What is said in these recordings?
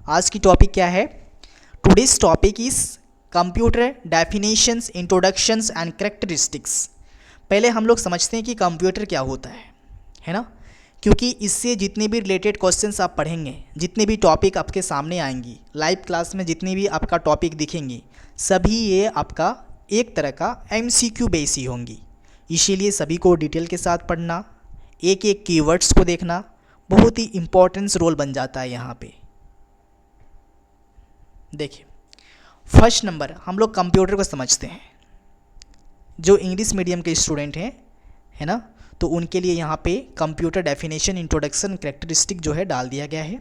आज की टॉपिक क्या है? Today's topic is computer definitions, introductions and characteristics. पहले हम लोग समझते हैं कि कंप्यूटर क्या होता है ना, क्योंकि इससे जितने भी रिलेटेड क्वेश्चंस आप पढ़ेंगे, जितने भी टॉपिक आपके सामने आएंगी लाइव क्लास में, जितनी भी आपका टॉपिक दिखेंगी, सभी ये आपका एक तरह का MCQ बेस ही होंगी। इसीलिए सभी को डिटेल के साथ पढ़ना, एक एक कीवर्ड्स को देखना बहुत ही इम्पोर्टेंस रोल बन जाता है यहाँ पे। देखिए, फर्स्ट नंबर हम लोग कंप्यूटर को समझते हैं। जो इंग्लिश मीडियम के स्टूडेंट हैं, है ना, तो उनके लिए यहाँ पे कंप्यूटर डेफिनेशन, इंट्रोडक्शन, कैरेक्टरिस्टिक जो है डाल दिया गया है,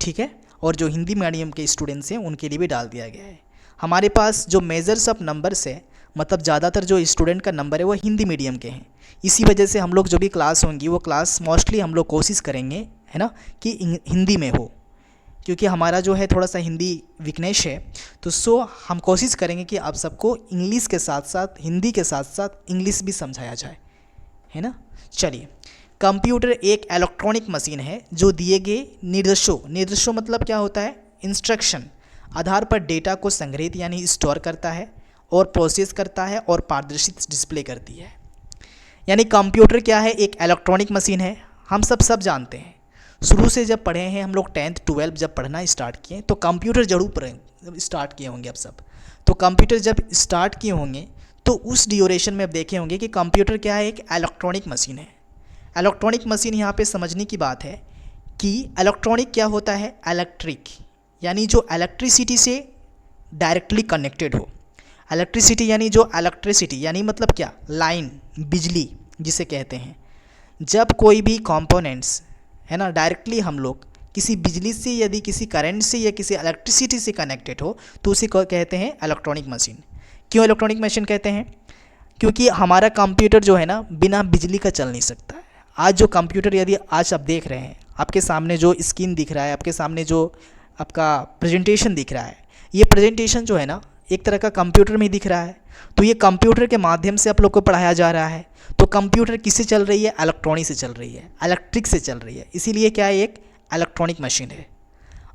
ठीक है। और जो हिंदी मीडियम के स्टूडेंट्स हैं उनके लिए भी डाल दिया गया है। हमारे पास जो मेजर्स ऑफ नंबर्स है, मतलब ज़्यादातर जो स्टूडेंट का नंबर है वो हिंदी मीडियम के हैं। इसी वजह से हम लोग जो भी क्लास होंगी वो क्लास मोस्टली हम लोग कोशिश करेंगे, है ना, कि हिंदी में हो, क्योंकि हमारा जो है थोड़ा सा हिंदी वीकनेस है। तो हम कोशिश करेंगे कि आप सबको इंग्लिश के साथ साथ, हिंदी के साथ साथ इंग्लिश भी समझाया जाए, है ना। चलिए, कंप्यूटर एक इलेक्ट्रॉनिक मशीन है जो दिए गए निर्देशों मतलब क्या होता है, इंस्ट्रक्शन आधार पर डेटा को संग्रहित यानी स्टोर करता है और प्रोसेस करता है और पारदर्शी डिस्प्ले करती है। यानी कंप्यूटर क्या है, एक इलेक्ट्रॉनिक मशीन है। हम सब जानते हैं, शुरू से जब पढ़े हैं हम लोग 10th 12th जब पढ़ना स्टार्ट किए तो कंप्यूटर जरूर पढ़े स्टार्ट किए होंगे आप सब। तो कंप्यूटर जब स्टार्ट किए होंगे तो उस ड्यूरेशन में आप देखे होंगे कि कंप्यूटर क्या है, एक इलेक्ट्रॉनिक मशीन है। इलेक्ट्रॉनिक मशीन यहाँ पे समझने की बात है कि इलेक्ट्रॉनिक क्या होता है, इलेक्ट्रिक, यानी जो इलेक्ट्रिसिटी से डायरेक्टली कनेक्टेड हो। इलेक्ट्रिसिटी यानी जो इलेक्ट्रिसिटी यानी मतलब क्या, लाइन, बिजली जिसे कहते हैं। जब कोई भी कंपोनेंट्स, है ना, डायरेक्टली हम लोग किसी बिजली से, यदि किसी करंट से या किसी इलेक्ट्रिसिटी से कनेक्टेड हो तो उसे कहते हैं इलेक्ट्रॉनिक मशीन। क्यों इलेक्ट्रॉनिक मशीन कहते हैं? क्योंकि हमारा कंप्यूटर जो है ना बिना बिजली का चल नहीं सकता है। आज जो कंप्यूटर, यदि आज आप देख रहे हैं, आपके सामने जो स्क्रीन दिख रहा है, आपके सामने जो आपका प्रेजेंटेशन दिख रहा है, ये प्रेजेंटेशन जो है ना एक तरह का कंप्यूटर में दिख रहा है। तो ये कंप्यूटर के माध्यम से आप लोग को पढ़ाया जा रहा है। तो कंप्यूटर किससे चल रही है, इलेक्ट्रॉनिक से चल रही है, इलेक्ट्रिक से चल रही है, इसीलिए क्या है, एक इलेक्ट्रॉनिक मशीन है।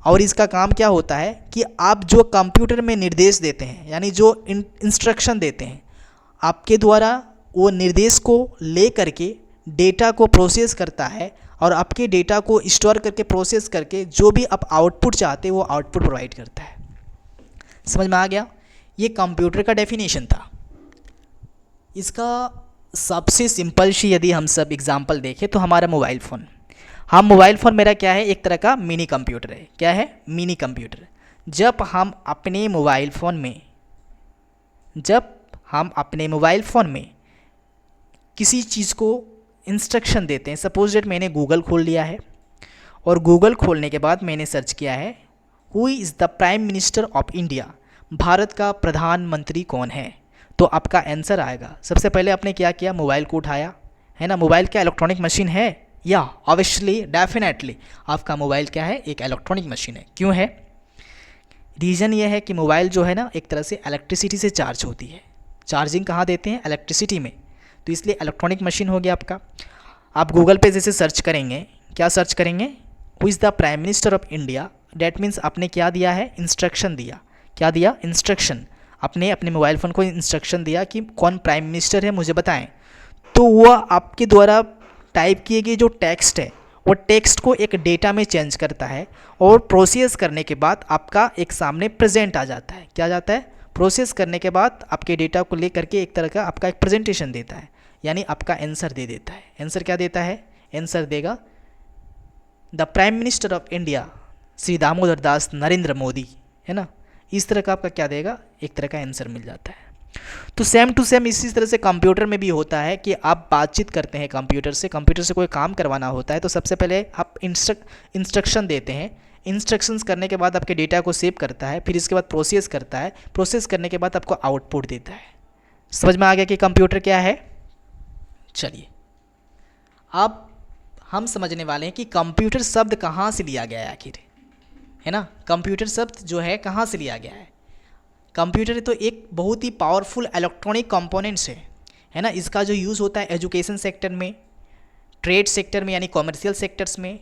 और इसका काम क्या होता है कि आप जो कंप्यूटर में निर्देश देते हैं, यानी जो इंस्ट्रक्शन देते हैं, आपके द्वारा वो निर्देश को ले करके डेटा को प्रोसेस करता है और आपके डेटा को स्टोर करके प्रोसेस करके जो भी आप आउटपुट चाहते हैं वो आउटपुट प्रोवाइड करता है। समझ में आ गया? ये कंप्यूटर का डेफिनेशन था। इसका सबसे सिंपल सी यदि हम सब एग्जांपल देखें तो हमारा मोबाइल फ़ोन, मोबाइल फ़ोन मेरा क्या है, एक तरह का मिनी कंप्यूटर है। क्या है? Mini computer. जब हम अपने मोबाइल फ़ोन में किसी चीज़ को इंस्ट्रक्शन देते हैं, सपोज डेट मैंने गूगल खोल लिया है और गूगल खोलने के बाद मैंने सर्च किया है who is the prime minister of India, Bharat का प्रधानमंत्री कौन है, तो आपका आंसर आएगा। सबसे पहले आपने क्या किया, मोबाइल को उठाया, है ना। मोबाइल क्या इलेक्ट्रॉनिक मशीन है? या ऑब्वियसली, डेफिनेटली आपका मोबाइल क्या है, एक इलेक्ट्रॉनिक मशीन है। क्यों है? रीज़न ये है कि मोबाइल जो है ना एक तरह से इलेक्ट्रिसिटी से चार्ज होती है। चार्जिंग कहाँ देते हैं, इलेक्ट्रिसिटी में, तो इसलिए इलेक्ट्रॉनिक मशीन हो गया आपका। आप गूगल पे जैसे सर्च करेंगे, क्या सर्च करेंगे, who is the prime minister of India, that means आपने क्या दिया है, इंस्ट्रक्शन दिया। क्या दिया? इंस्ट्रक्शन। आपने अपने मोबाइल फ़ोन को इंस्ट्रक्शन दिया कि कौन प्राइम मिनिस्टर है मुझे बताएं। तो वह आपके द्वारा टाइप किए गए जो टेक्स्ट है वो टेक्स्ट को एक डेटा में चेंज करता है और प्रोसेस करने के बाद आपका एक सामने प्रेजेंट आ जाता है। क्या जाता है? प्रोसेस करने के बाद आपके डेटा को ले करके एक तरह का आपका एक प्रेजेंटेशन देता है, यानी आपका आंसर दे देता है। आंसर क्या देता है? आंसर देगा the prime minister of India Shri Damodar Das Narendra Modi, है ना। इस तरह का आपका क्या देगा, एक तरह का आंसर मिल जाता है। तो सेम टू सेम इसी तरह से कंप्यूटर में भी होता है कि आप बातचीत करते हैं कंप्यूटर से कोई काम करवाना होता है तो सबसे पहले आप इंस्ट्रक्शन देते हैं। इंस्ट्रक्शंस करने के बाद आपके डेटा को सेव करता है, फिर इसके बाद प्रोसेस करता है, प्रोसेस करने के बाद आपको आउटपुट देता है। समझ में आ गया कि कंप्यूटर क्या है? चलिए, अब हम समझने वाले हैं कि कंप्यूटर शब्द कहाँ से लिया गया है आखिर, है ना। कंप्यूटर शब्द जो है कहाँ से लिया गया है? कंप्यूटर तो एक बहुत ही पावरफुल इलेक्ट्रॉनिक कंपोनेंट्स है ना। इसका जो यूज़ होता है एजुकेशन सेक्टर में, ट्रेड सेक्टर में यानी कॉमर्शियल सेक्टर्स में,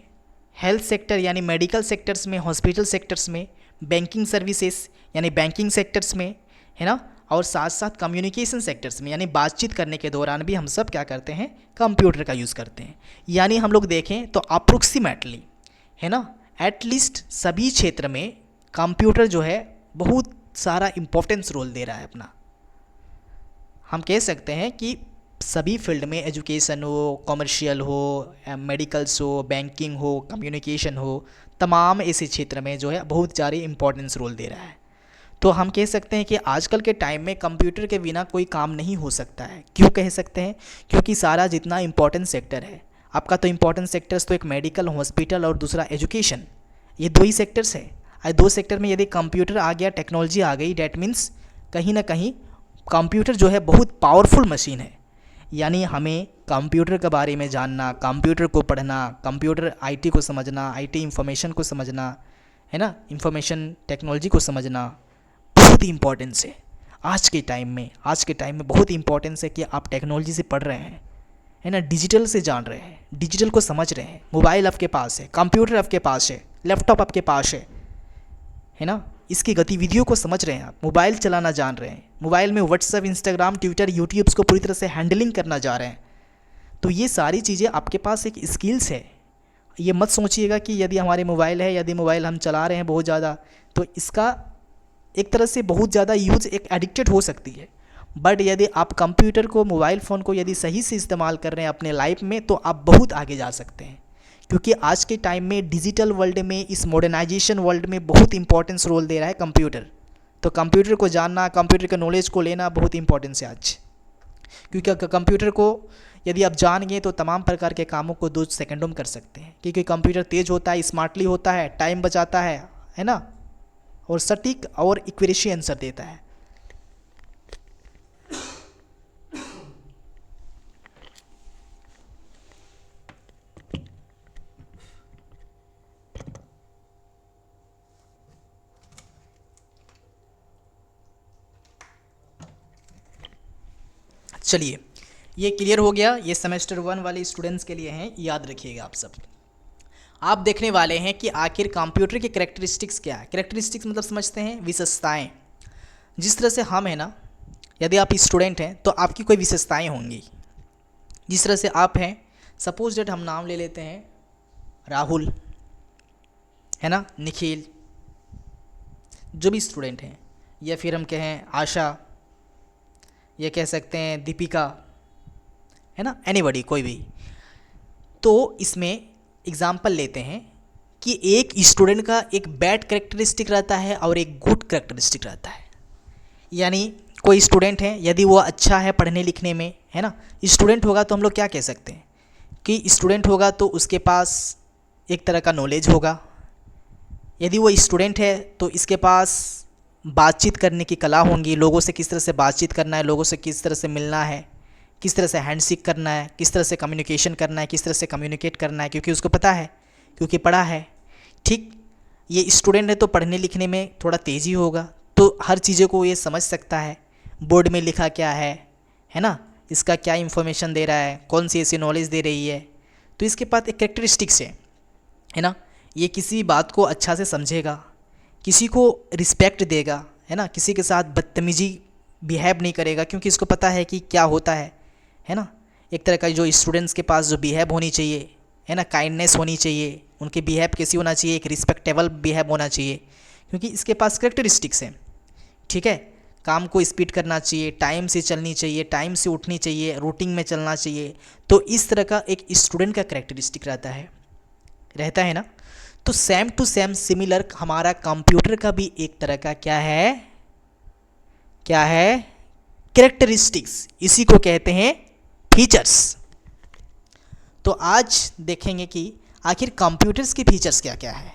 हेल्थ सेक्टर यानी मेडिकल सेक्टर्स में, हॉस्पिटल सेक्टर्स में, बैंकिंग सर्विसेज यानी बैंकिंग सेक्टर्स में, है ना, और साथ साथ कम्युनिकेशन सेक्टर्स में यानी बातचीत करने के दौरान भी हम सब क्या करते हैं, कंप्यूटर का यूज़ करते हैं। यानी हम लोग देखें तो अप्रोक्सीमेटली, है ना, एटलीस्ट सभी क्षेत्र में कंप्यूटर जो है बहुत सारा इम्पोर्टेंस रोल दे रहा है अपना। हम कह सकते हैं कि सभी फील्ड में, एजुकेशन हो, कॉमर्शियल हो, मेडिकल्स हो, बैंकिंग हो, कम्युनिकेशन हो, तमाम ऐसे क्षेत्र में जो है बहुत ज़्यादा इम्पोर्टेंस रोल दे रहा है। तो हम कह सकते हैं कि आजकल के टाइम में कंप्यूटर के बिना कोई काम नहीं हो सकता है। क्यों कह सकते हैं? क्योंकि सारा जितना इम्पोर्टेंट सेक्टर है आपका, तो इम्पोर्टेंट सेक्टर्स तो एक मेडिकल, हॉस्पिटल और दूसरा एजुकेशन, ये दो ही सेक्टर्स है। और दो सेक्टर में यदि कंप्यूटर आ गया, टेक्नोलॉजी आ गई, डैट मीन्स कहीं ना कहीं कंप्यूटर जो है बहुत पावरफुल मशीन है। यानी हमें कंप्यूटर के बारे में जानना, कंप्यूटर को पढ़ना, कंप्यूटर आईटी को समझना, आईटी इंफॉर्मेशन को समझना, है ना, इंफॉर्मेशन टेक्नोलॉजी को समझना बहुत ही इम्पोर्टेंस है आज के टाइम में। आज के टाइम में बहुत इंपॉर्टेंस है कि आप टेक्नोलॉजी से पढ़ रहे हैं, है ना, डिजिटल से जान रहे हैं, डिजिटल को समझ रहे हैं। मोबाइल आपके पास है, कंप्यूटर आपके पास है, लैपटॉप आपके पास है ना, इसकी गतिविधियों को समझ रहे हैं आप, मोबाइल चलाना जान रहे हैं, मोबाइल में व्हाट्सएप, इंस्टाग्राम, ट्विटर, यूट्यूब्स को पूरी तरह से हैंडलिंग करना जा रहे हैं। तो ये सारी चीज़ें आपके पास एक स्किल्स है। ये मत सोचिएगा कि यदि हमारे मोबाइल है, यदि मोबाइल हम चला रहे हैं बहुत ज़्यादा, तो इसका एक तरह से बहुत ज़्यादा यूज एक एडिक्टेड हो सकती है। बट यदि आप कंप्यूटर को, मोबाइल फ़ोन को यदि सही से इस्तेमाल कर रहे हैं अपने लाइफ में, तो आप बहुत आगे जा सकते हैं। क्योंकि आज के टाइम में डिजिटल वर्ल्ड में, इस मॉडर्नाइजेशन वर्ल्ड में बहुत इंपॉर्टेंस रोल दे रहा है कंप्यूटर। तो कंप्यूटर को जानना, कंप्यूटर के नॉलेज को लेना बहुत इंपॉर्टेंस है आज। क्योंकि कंप्यूटर को यदि आप जान गए तो तमाम प्रकार के कामों को 2 सेकंडों में कर सकते हैं। क्योंकि कंप्यूटर तेज़ होता है, स्मार्टली होता है, टाइम बचाता है ना, और सटीक और एक्यूरेसी आंसर देता है। चलिए, ये क्लियर हो गया। ये सेमेस्टर 1 वाले स्टूडेंट्स के लिए हैं, याद रखिएगा आप सब। आप देखने वाले हैं कि आखिर कंप्यूटर की कैरेक्टरिस्टिक्स क्या है। कैरेक्टरिस्टिक्स मतलब समझते हैं विशेषताएं। जिस तरह से हम है ना, यदि आप स्टूडेंट हैं तो आपकी कोई विशेषताएं होंगी। जिस तरह से आप हैं, सपोज डेट हम नाम ले लेते हैं राहुल, है ना, निखिल, जो भी स्टूडेंट हैं, या फिर हम कहें आशा, ये कह सकते हैं दीपिका, है ना, एनीबॉडी, कोई भी। तो इसमें एग्जाम्पल लेते हैं कि एक स्टूडेंट का एक बैड कैरेक्टरिस्टिक रहता है और एक गुड कैरेक्टरिस्टिक रहता है। यानी कोई स्टूडेंट है, यदि वो अच्छा है पढ़ने लिखने में, है ना, स्टूडेंट होगा तो हम लोग क्या कह सकते हैं कि स्टूडेंट होगा तो उसके पास एक तरह का नॉलेज होगा। यदि वो स्टूडेंट है तो इसके पास बातचीत करने की कला होंगी, लोगों से किस तरह से बातचीत करना है, लोगों से किस तरह से मिलना है, किस तरह से हैंडशेक करना है, किस तरह से कम्युनिकेशन करना है, किस तरह से कम्युनिकेट करना है, क्योंकि उसको पता है, क्योंकि पढ़ा है। ठीक, ये स्टूडेंट है तो पढ़ने लिखने में थोड़ा तेज़ी होगा, तो हर चीज़ों को ये समझ सकता है, बोर्ड में लिखा क्या है ना, इसका क्या इन्फॉर्मेशन दे रहा है, कौन सी ऐसी नॉलेज दे रही है। तो इसके पास एक कैरेक्टरिस्टिक्स है ना, ये किसी बात को अच्छा से समझेगा, किसी को रिस्पेक्ट देगा, है ना, किसी के साथ बदतमीजी बिहेव नहीं करेगा, क्योंकि इसको पता है कि क्या होता है ना। एक तरह का जो स्टूडेंट्स के पास जो बिहेव होनी चाहिए, है ना, काइंडनेस होनी चाहिए, उनके बिहेव कैसी होना चाहिए, एक रिस्पेक्टेबल बिहेव होना चाहिए, क्योंकि इसके पास कैरेक्टरिस्टिक्स हैं। ठीक है, काम को स्पीड करना चाहिए, टाइम से चलनी चाहिए, टाइम से उठनी चाहिए, रूटीन में चलना चाहिए। तो इस तरह का एक स्टूडेंट का कैरेक्टरिस्टिक रहता है ना। तो सेम टू सेम सिमिलर हमारा कंप्यूटर का भी एक तरह का क्या है कैरेक्टरिस्टिक्स, इसी को कहते हैं फीचर्स। तो आज देखेंगे कि आखिर कंप्यूटर्स की फीचर्स क्या क्या है,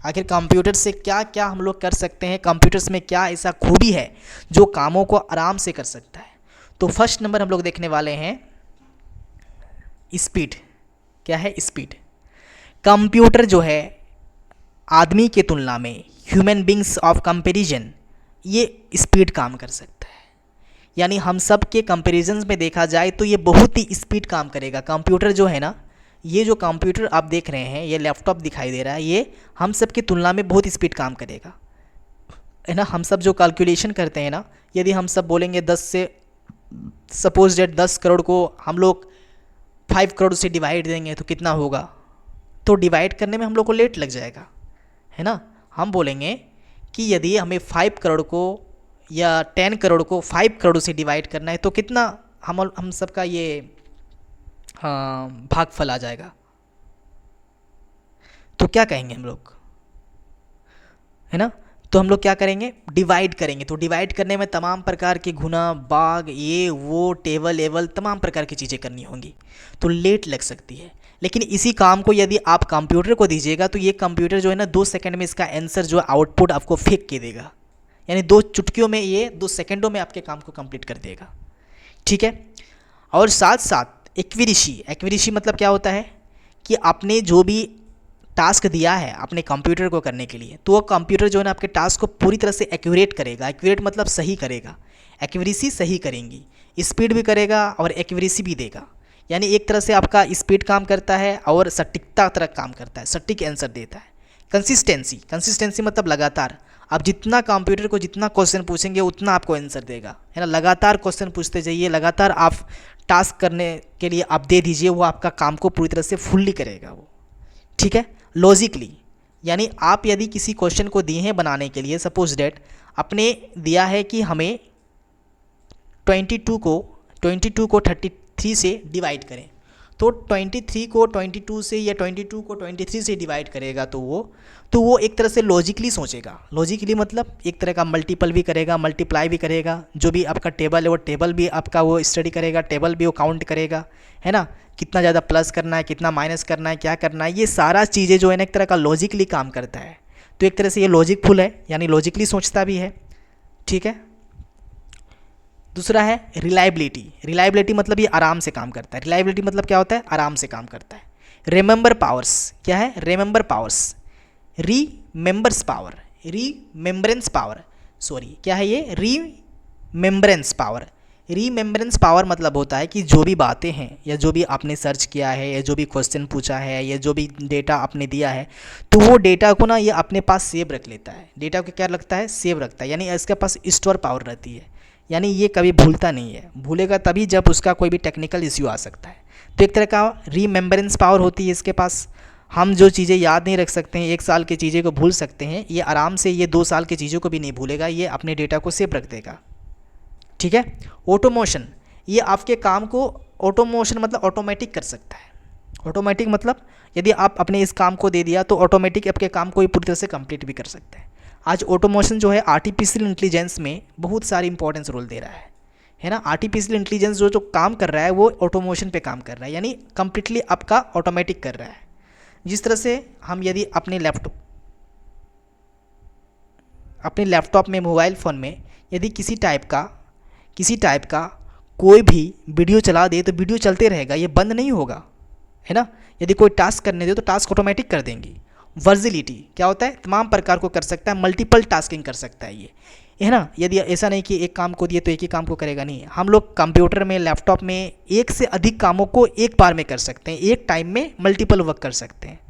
आखिर कंप्यूटर से क्या क्या हम लोग कर सकते हैं, कंप्यूटर्स में क्या ऐसा खूबी है जो कामों को आराम से कर सकता है। तो फर्स्ट नंबर हम लोग देखने वाले हैं स्पीड। क्या है? स्पीड। कंप्यूटर जो है आदमी के तुलना में, ह्यूमन बींग्स ऑफ कंपैरिजन, ये स्पीड काम कर सकता है। यानी हम सब के कंपैरिजन में देखा जाए तो ये बहुत ही स्पीड काम करेगा। कंप्यूटर जो है ना, ये जो कंप्यूटर आप देख रहे हैं, ये लैपटॉप दिखाई दे रहा है, ये हम सब की तुलना में बहुत स्पीड काम करेगा, है ना। हम सब जो कैलकुलेशन करते हैं ना, यदि हम सब बोलेंगे 10 से, सपोज डेट 10 करोड़ को हम लोग 5 करोड़ से डिवाइड देंगे तो कितना होगा, तो डिवाइड करने में हम लोग को लेट लग जाएगा, है ना। हम बोलेंगे कि यदि हमें 5 करोड़ को या 10 करोड़ को 5 करोड़ से डिवाइड करना है तो कितना हम सबका ये भागफल आ जाएगा, तो क्या कहेंगे हम लोग, है ना। तो हम लोग क्या करेंगे, डिवाइड करेंगे। तो डिवाइड करने में तमाम प्रकार के गुना, भाग, ये वो, टेबल एबल, तमाम प्रकार की चीज़ें करनी होंगी, तो लेट लग सकती है। लेकिन इसी काम को यदि आप कंप्यूटर को दीजिएगा तो ये कंप्यूटर जो है ना 2 सेकंड में इसका आंसर जो आउटपुट आपको फेंक के देगा, यानी 2 चुटकियों में, ये 2 सेकंडों में आपके काम को कंप्लीट कर देगा, ठीक है। और साथ साथ एक्यूरेसी मतलब क्या होता है कि आपने जो भी टास्क दिया है अपने कंप्यूटर को करने के लिए, तो वो कंप्यूटर जो है ना आपके टास्क को पूरी तरह से एक्यूरेट करेगा। एक्यूरेट मतलब सही करेगा, एक्यूरेसी सही करेंगी, स्पीड भी करेगा और एक्यूरेसी भी देगा। यानी एक तरह से आपका स्पीड काम करता है और सटीकता तरह काम करता है, सटीक आंसर देता है। कंसिस्टेंसी मतलब लगातार, आप जितना कंप्यूटर को जितना क्वेश्चन पूछेंगे उतना आपको आंसर देगा, है ना। लगातार क्वेश्चन पूछते जाइए, लगातार आप टास्क करने के लिए आप दे दीजिए, वो आपका काम को पूरी तरह से फुल्ली करेगा वो, ठीक है। लॉजिकली, यानी आप यदि किसी क्वेश्चन को दिए हैं बनाने के लिए, सपोज डेट आपने दिया है कि हमें 22 को 33 से डिवाइड करें, तो 23 को 22 से या 22 को 23 से डिवाइड करेगा तो वो एक तरह से लॉजिकली सोचेगा। लॉजिकली मतलब एक तरह का मल्टीपल भी करेगा, मल्टीप्लाई भी करेगा, जो भी आपका टेबल है वो टेबल भी आपका वो स्टडी करेगा, टेबल भी वो काउंट करेगा, है ना। कितना ज़्यादा प्लस करना है, कितना माइनस करना है, क्या करना है, ये सारा चीज़ें जो है ना एक तरह का लॉजिकली काम करता है। तो एक तरह से ये लॉजिकफुल है, यानी लॉजिकली सोचता भी है, ठीक है। दूसरा है रिलायबिलिटी मतलब ये आराम से काम करता है। रिलायबिलिटी मतलब क्या होता है, आराम से काम करता है। रिमेंबर पावर्स क्या है, रिमेंबर पावर्स, रीमेंबरेंस पावर, सॉरी क्या है ये, रीमेंबरेंस पावर मतलब होता है कि जो भी बातें हैं या जो भी आपने सर्च किया है या जो भी क्वेश्चन पूछा है या जो भी डेटा आपने दिया है, तो वो डेटा को ना ये अपने पास सेव रख लेता है। डेटा को क्या लगता है, सेव रखता है, यानी इसके पास स्टोर पावर रहती है, यानी ये कभी भूलता नहीं है। भूलेगा तभी जब उसका कोई भी टेक्निकल इश्यू आ सकता है। तो एक तरह का रीमेंबरेंस पावर होती है इसके पास। हम जो चीज़ें याद नहीं रख सकते हैं, 1 साल की चीज़ें को भूल सकते हैं, ये आराम से ये 2 साल की चीज़ों को भी नहीं भूलेगा, ये अपने डेटा को सेव रख देगा, ठीक है। ऑटोमोशन, ये आपके काम को ऑटोमोशन मतलब ऑटोमेटिक कर सकता है। ऑटोमेटिक मतलब यदि आप अपने इस काम को दे दिया तो ऑटोमेटिक आपके काम को पूरी तरह से कंप्लीट भी कर सकता है। आज ऑटोमेशन जो है आर्टिफिशियल इंटेलिजेंस में बहुत सारी इंपॉर्टेंस रोल दे रहा है ना। आर्टिफिशियल इंटेलिजेंस जो काम कर रहा है वो ऑटोमेशन पे काम कर रहा है, यानी कंप्लीटली आपका ऑटोमेटिक कर रहा है। जिस तरह से हम यदि अपने लैपटॉप में, मोबाइल फ़ोन में यदि किसी टाइप का कोई भी वीडियो चला दे तो वीडियो चलते रहेगा, ये बंद नहीं होगा, है ना। यदि कोई टास्क करने दे तो टास्क ऑटोमेटिक कर देंगी। वर्जिलिटी क्या होता है, तमाम प्रकार को कर सकता है, मल्टीपल टास्किंग कर सकता है ये, है ना। यदि ऐसा नहीं कि एक काम को दिए तो एक ही काम को करेगा, नहीं। हम लोग कंप्यूटर में, लैपटॉप में एक से अधिक कामों को एक बार में कर सकते हैं, एक टाइम में मल्टीपल वर्क कर सकते हैं।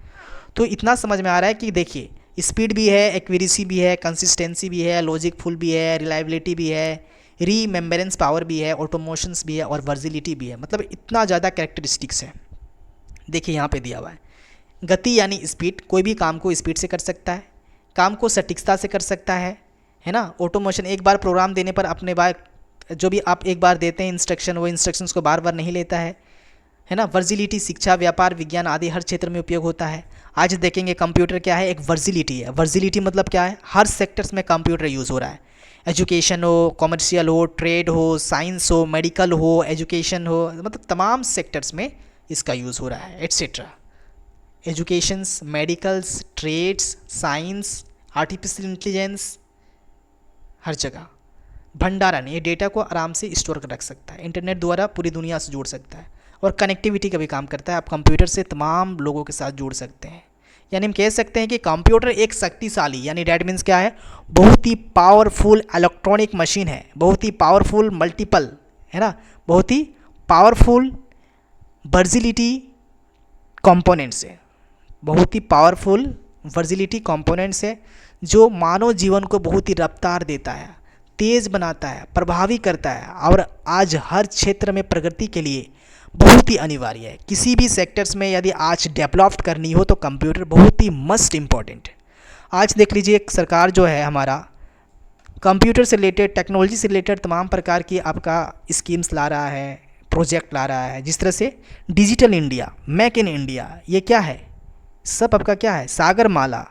तो इतना समझ में आ रहा है कि देखिए स्पीड भी है, एक्यूरेसी भी है, कंसिस्टेंसी भी है, लॉजिकफुल भी है, रिलायबिलिटी भी है, रीमेंबरेंस पावर भी है, ऑटोमोशंस भी है और वर्जिलिटी भी है। मतलब इतना ज़्यादा कैरेक्टरिस्टिक्स है। देखिए यहाँ पे दिया हुआ है, गति यानी स्पीड, कोई भी काम को स्पीड से कर सकता है, काम को सटीकता से कर सकता है ना। ऑटोमेशन, एक बार प्रोग्राम देने पर अपने बार जो भी आप एक बार देते हैं इंस्ट्रक्शन, वो इंस्ट्रक्शंस को बार बार नहीं लेता है ना। वर्जिलिटी, शिक्षा, व्यापार, विज्ञान आदि हर क्षेत्र में उपयोग होता है। आज देखेंगे कंप्यूटर क्या है, एक वर्जिलिटी है। वर्जिलिटी मतलब क्या है, हर सेक्टर्स में कंप्यूटर यूज़ हो रहा है। एजुकेशन हो, कॉमर्शियल हो, ट्रेड हो, साइंस हो, मेडिकल हो, एजुकेशन हो, मतलब तमाम सेक्टर्स में इसका यूज़ हो रहा है, etcetera. Educations, medicals, trades, science, artificial intelligence, हर जगह। भंडारण, ये डेटा को आराम से स्टोर कर रख सकता है, इंटरनेट द्वारा पूरी दुनिया से जोड़ सकता है। और कनेक्टिविटी का भी काम करता है, आप कंप्यूटर से तमाम लोगों के साथ जुड़ सकते हैं। यानी हम कह सकते हैं कि कंप्यूटर एक शक्तिशाली, यानी डैट मीन्स क्या है, बहुत ही पावरफुल इलेक्ट्रॉनिक मशीन है, बहुत ही पावरफुल मल्टीपल, है ना, बहुत ही पावरफुल वर्जिलिटी कंपोनेंट्स है, बहुत ही पावरफुल वर्जिलिटी कंपोनेंट्स है जो मानव जीवन को बहुत ही रफ्तार देता है, तेज़ बनाता है, प्रभावी करता है और आज हर क्षेत्र में प्रगति के लिए बहुत ही अनिवार्य है। किसी भी सेक्टर्स में यदि आज डेवलप करनी हो तो कंप्यूटर बहुत ही मस्ट इम्पॉर्टेंट है। आज देख लीजिए सरकार जो है हमारा कंप्यूटर से रिलेटेड, टेक्नोलॉजी से रिलेटेड तमाम प्रकार की आपका स्कीम्स ला रहा है, प्रोजेक्ट ला रहा है, जिस तरह से digital India, make in India, ये क्या है, सब आपका क्या है, सागरमाला,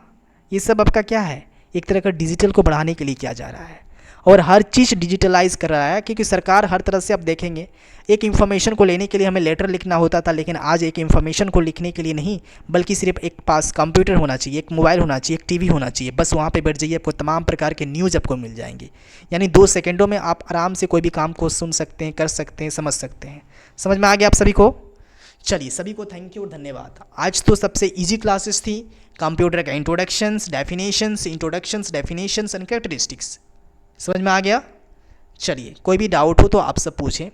ये सब आपका क्या है, एक तरह का डिजिटल को बढ़ाने के लिए किया जा रहा है और हर चीज़ डिजिटलाइज कर रहा है। क्योंकि सरकार हर तरह से, अब देखेंगे एक इन्फॉर्मेशन को लेने के लिए हमें लेटर लिखना होता था, लेकिन आज एक इन्फॉर्मेशन को लिखने के लिए नहीं, बल्कि सिर्फ एक पास कंप्यूटर होना चाहिए, एक मोबाइल होना चाहिए, एक टीवी होना चाहिए, बस वहाँ पे बैठ जाइए, आपको तमाम प्रकार के न्यूज़ आपको मिल जाएंगे। यानी 2 सेकंडों में आप आराम से कोई भी काम को सुन सकते हैं, कर सकते हैं, समझ सकते हैं। समझ में आ गया आप सभी को? चलिए, सभी को थैंक यू और धन्यवाद। आज तो सबसे ईजी क्लासेस थी, कंप्यूटर का इंट्रोडक्शंस, डेफिनेशंस, एंड कैरेक्टरिस्टिक्स। समझ में आ गया? चलिए, कोई भी डाउट हो तो आप सब पूछें।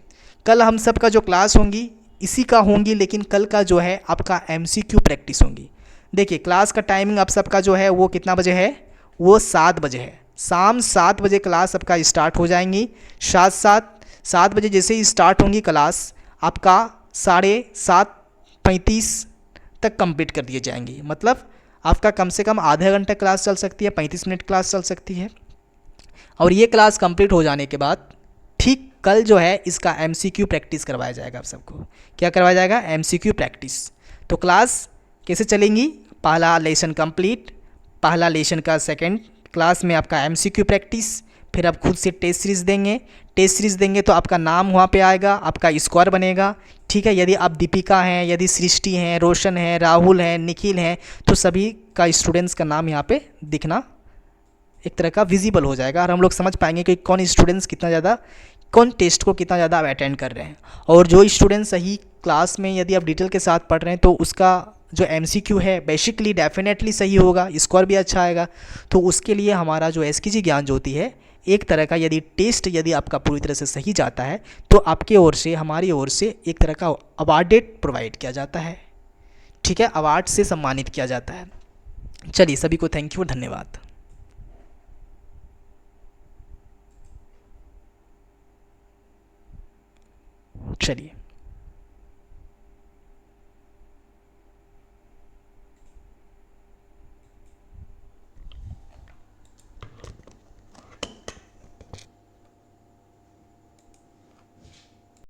कल हम सब का जो क्लास होंगी इसी का होंगी, लेकिन कल का जो है आपका MCQ प्रैक्टिस होंगी। देखिए, क्लास का टाइमिंग आप सबका जो है वो कितना बजे है, वो 7 बजे है। शाम 7 बजे क्लास आपका स्टार्ट हो जाएंगी। 7 बजे जैसे ही स्टार्ट होंगी क्लास, आपका 7:35 तक कंप्लीट कर दिए जाएंगी। मतलब आपका कम से कम आधा घंटा क्लास चल सकती है, 35 मिनट क्लास चल सकती है। और ये क्लास कंप्लीट हो जाने के बाद ठीक कल जो है इसका MCQ प्रैक्टिस करवाया जाएगा। आप सबको क्या करवाया जाएगा? MCQ practice. तो क्लास कैसे चलेंगी? पहला लेसन कंप्लीट, पहला लेसन का सेकंड क्लास में आपका MCQ प्रैक्टिस, फिर आप खुद से टेस्ट सीरीज़ देंगे। टेस्ट सीरीज़ देंगे तो आपका नाम वहाँ पे आएगा, आपका स्कोर बनेगा। ठीक है, यदि आप दीपिका हैं, यदि सृष्टि हैं, रोशन हैं, राहुल हैं, निखिल हैं, तो सभी का स्टूडेंट्स का नाम यहाँ पे दिखना एक तरह का विजिबल हो जाएगा और हम लोग समझ पाएंगे कि कौन स्टूडेंट्स कितना ज़्यादा, कौन टेस्ट को कितना ज़्यादा अटेंड कर रहे हैं। और जो स्टूडेंट सही क्लास में यदि आप डिटेल के साथ पढ़ रहे हैं तो उसका जो MCQ है बेसिकली डेफिनेटली सही होगा, स्कोर भी अच्छा आएगा। तो उसके लिए हमारा जो SKG ज्ञान ज्योति है, एक तरह का यदि टेस्ट यदि आपका पूरी तरह से सही जाता है तो आपके ओर से, हमारी ओर से एक तरह का अवार्डेड प्रोवाइड किया जाता है। ठीक है, अवार्ड से सम्मानित किया जाता है। चलिए, सभी को थैंक यू और धन्यवाद। चलिए।